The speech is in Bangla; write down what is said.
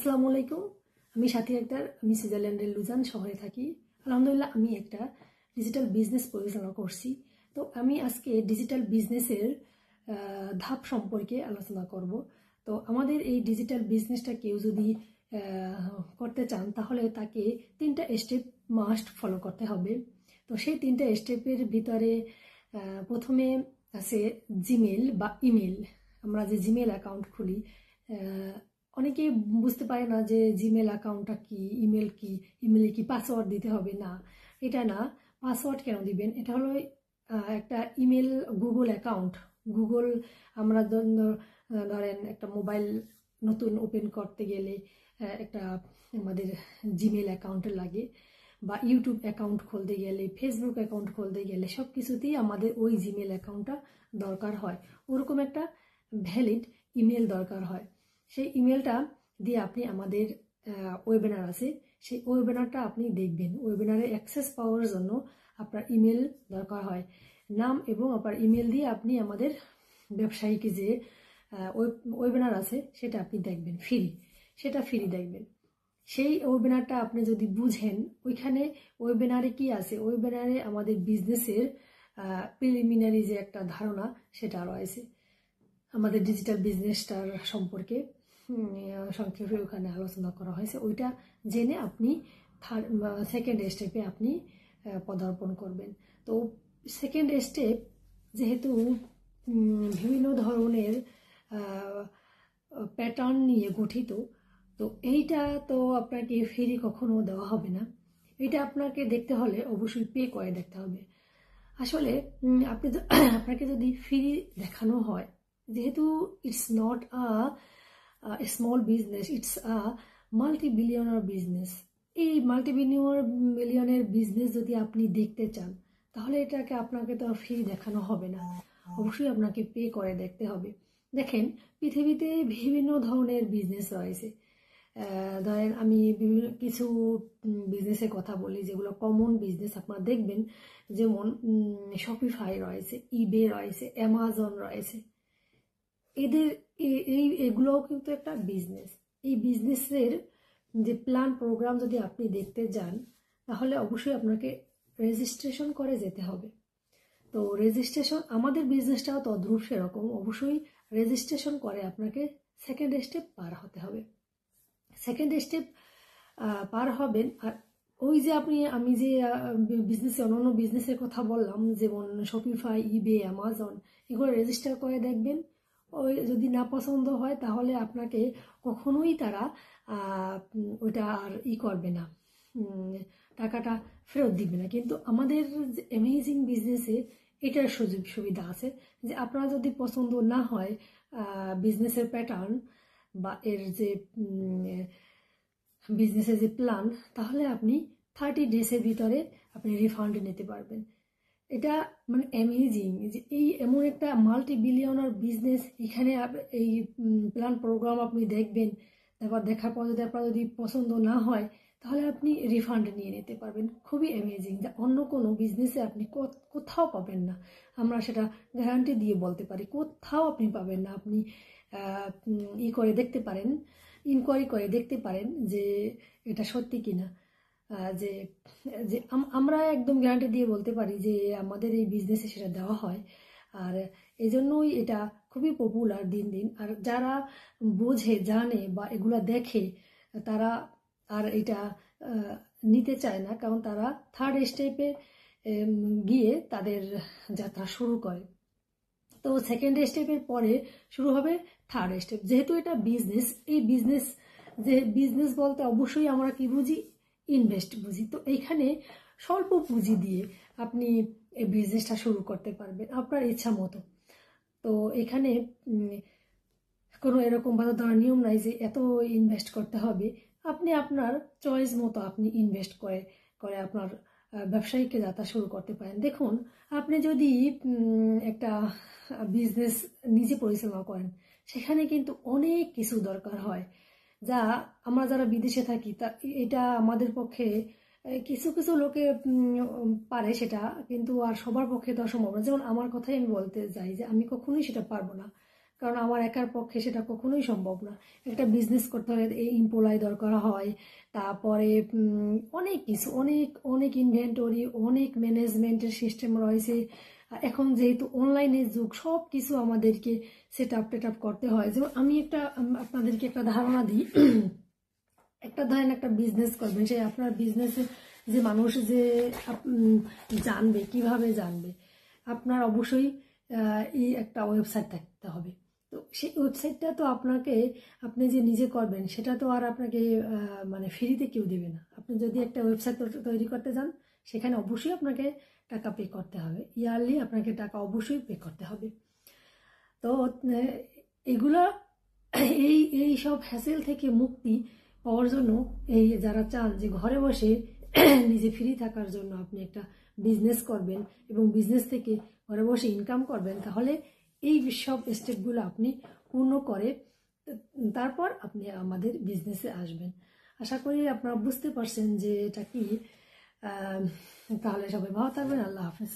আসসালামু আলাইকুম। আমি সাথী আক্তার। আমি সুইজারল্যান্ডের লুজান শহরে থাকি। আলহামদুলিল্লাহ আমি একটা ডিজিটাল বিজনেস পরিচালনা করছি। তো আমি আজকে ডিজিটাল বিজনেসের ধাপ সম্পর্কে আলোচনা করব। তো আমাদের এই ডিজিটাল বিজনেসটা কেউ যদি করতে চান তাহলে তাকে 3টা স্টেপ মাস্ট ফলো করতে হবে। তো সেই 3টা স্টেপের ভিতরে প্রথমে আছে জিমেল বা ইমেল। আমরা যে জিমেল অ্যাকাউন্ট খুলি, অনেকে বুঝতে পারে না যে জিমেল অ্যাকাউন্টটা কি, ইমেলে কি পাসওয়ার্ড দিতে হবে। না, এটা না। পাসওয়ার্ড কেন দিবেন? এটা হলো একটা ইমেল গুগল অ্যাকাউন্ট। গুগল আমরা ধরেন একটা মোবাইল নতুন ওপেন করতে গেলে একটা আমাদের জিমেল অ্যাকাউন্ট লাগে, বা ইউটিউব অ্যাকাউন্ট খুলতে গেলে, ফেসবুক অ্যাকাউন্ট খুলতে গেলে সব কিছুতেই আমাদের ওই জিমেল অ্যাকাউন্টটা দরকার হয়। ওরকম একটা ভ্যালিড ইমেল দরকার হয়। সেই ইমেলটা দিয়ে আপনি আমাদের ওয়েবিনার আছে, সেই ওয়েবিনারটা আপনি দেখবেন। ওয়েবিনারে অ্যাক্সেস পাওয়ার জন্য আপনার ইমেল দরকার হয়। নাম এবং আপনার ইমেল দিয়ে আপনি আমাদের ব্যবসায়িক যে ওয়েবিনার আছে সেটা আপনি দেখবেন সেটা ফ্রি দেখবেন। সেই ওয়েবিনারটা আপনি যদি বুঝেন, ওইখানে ওয়েবিনারে কি আছে, ওয়েবিনারে আমাদের বিজনেসের প্রিলিমিনারি যে একটা ধারণা সেটা রয়েছে, আমাদের ডিজিটাল বিজনেসটার সম্পর্কে সংক্ষেপে ওখানে আলোচনা করা হয়েছে। ওইটা জেনে আপনি সেকেন্ড স্টেপে আপনি পদার্পণ করবেন। তো সেকেন্ড স্টেপ যেহেতু বিভিন্ন ধরনের প্যাটার্ন নিয়ে গঠিত, তো এইটা তো আপনাকে ফ্রি কখনো দেওয়া হবে না। এটা আপনাকে দেখতে হলে অবশ্যই পে করে দেখতে হবে। আসলে আপনাকে যদি ফ্রি দেখানো হয়, যেহেতু it's not a small business, it's a multi-billionaire business. এই মাল্টি-বিলিয়নের বিজনেস যদি আপনি দেখতে চান তাহলে আপনাকে তো ফ্রি দেখানো হবে না, অবশ্যই আপনাকে পে করে দেখতে হবে। দেখেন, পৃথিবীতে বিভিন্ন ধরনের বিজনেস রয়েছে। ধরেন আমি কিছু বিজনেসের কথা বলি যেগুলো কমন বিজনেস আপনারা দেখবেন, যেমন শপিফাই রয়েছে, ইবে রয়েছে, অ্যামাজন রয়েছে। এগুলোও কিন্তু একটা বিজনেস। এই বিজনেসের যে প্ল্যান প্রোগ্রাম যদি আপনি দেখতে যান তাহলে অবশ্যই আপনাকে রেজিস্ট্রেশন করে যেতে হবে। তো রেজিস্ট্রেশন, আমাদের বিজনেসটাও তদ্রূপ সেরকম। অবশ্যই রেজিস্ট্রেশন করে আপনাকে সেকেন্ড স্টেপ পার হতে হবে। সেকেন্ড স্টেপ পার হবেন। আর ওই যে আমি যে অন্যান্য বিজনেসের কথা বললাম, যেমন শপিফাই, ইবে, অ্যামাজন, এগুলো রেজিস্টার করে দেখবেন। ওই যদি না পছন্দ হয় তাহলে আপনাকে কখনোই তারা ওইটা আর করবে না, টাকাটা ফেরত দিবে না। কিন্তু আমাদের অ্যামেজিং বিজনেসে এটার সুযোগ সুবিধা আছে যে আপনারা যদি পছন্দ না হয় বিজনেসের প্যাটার্ন বা এর যে বিজনেসের যে প্ল্যান, তাহলে আপনি 30 ডেজের ভিতরে আপনি রিফান্ড নিতে পারবেন। এটা মানে অ্যামেজিং যে এই এমন একটা মাল্টি-বিলিয়নার বিজনেস, এখানে এই প্ল্যান প্রোগ্রাম আপনি দেখবেন। তারপর দেখার পর যদি আপনার পছন্দ না হয় তাহলে আপনি রিফান্ড নিয়ে নিতে পারবেন। খুবই অ্যামেজিং, যা অন্য কোনো বিজনেসে আপনি কোথাও পাবেন না। আমরা সেটা গ্যারান্টি দিয়ে বলতে পারি, কোথাও আপনি পাবেন না। আপনি করে দেখতে পারেন, ইনকোয়ারি করে দেখতে পারেন যে এটা সত্যি কিনা। যে যে আমরা একদম গ্যারান্টি দিয়ে বলতে পারি যে আমাদের এই বিজনেসে সেটা দেওয়া হয়। আর এই জন্যই এটা খুবই পপুলার দিন দিন। আর যারা বোঝে, জানে বা এগুলা দেখে, তারা আর এটা নিতে চায় না, কারণ তারা থার্ড স্টেপে গিয়ে তাদের যাত্রা শুরু করে। তো সেকেন্ড স্টেপের পরে শুরু হবে থার্ড স্টেপ। যেহেতু এটা বিজনেস, এই বিজনেস বলতে অবশ্যই আমরা কি বুঝি? ইনভেস্ট বুঝি। তো এইখানে স্বল্প পুঁজি দিয়ে আপনি এই বিজনেসটা শুরু করতে পারবেন আপনার ইচ্ছা মতো। তো এখানে কোনো এরকম ভালো ধরনের নিয়ম নাই যে এত ইনভেস্ট করতে হবে। আপনি আপনার চয়েস মতো আপনি ইনভেস্ট করে আপনার ব্যবসায়িক যাত্রা শুরু করতে পারেন। দেখুন, আপনি যদি একটা বিজনেস নিজে পরিচালনা করেন, সেখানে কিন্তু অনেক কিছু দরকার হয়, যা আমরা যারা বিদেশে থাকি তা এটা আমাদের পক্ষে কিছু কিছু লোকে পারে সেটা, কিন্তু আর সবার পক্ষে তো সম্ভব না। যেমন আমার কথাই আমি বলতে চাই যে আমি কখনোই সেটা পারবো না, কারণ আমার একার পক্ষে সেটা কখনোই সম্ভব না। একটা বিজনেস করতে হলে এই এমপ্লয় দরকার হয়, তারপরে অনেক কিছু, অনেক অনেক ইনভেন্টরি, অনেক ম্যানেজমেন্টের সিস্টেম রয়েছে। এখন যেহেতু অনলাইনের যুগ, সব কিছু আমাদেরকে সেট আপ করতে হয়। যেমন আমি আপনাদেরকে একটা ধারণা দিই। ধরেন একটা বিজনেস করবেন, সেই আপনার বিজনেসে যে মানুষ যে জানবে, কিভাবে জানবে, আপনার অবশ্যই এই একটা ওয়েবসাইট থাকতে হবে। তো সেই ওয়েবসাইটটা তো আপনি যে নিজে করবেন, সেটা তো আর আপনাকে মানে ফ্রিতে কেউ দেবে না। আপনি যদি একটা ওয়েবসাইট তৈরি করতে যান, সেখানে অবশ্যই আপনাকে টাকা পে করতে হবে, ইয়ারলি আপনাকে টাকা অবশ্যই পে করতে হবে। তো এগুলো এই সব হ্যাসেল থেকে মুক্তি পাওয়ার জন্য, এই যারা চান যে ঘরে বসে নিজে ফ্রি থাকার জন্য আপনি একটা বিজনেস করবেন এবং বিজনেস থেকে ঘরে বসে ইনকাম করবেন, তাহলে এই সব স্টেপগুলো আপনি পূর্ণ করে তারপর আপনি আমাদের বিজনেসে আসবেন। আশা করি আপনারা বুঝতে পারছেন যে এটা কি। তাহলে সবাই ভালো থাকবেন। আল্লাহ হাফেজ।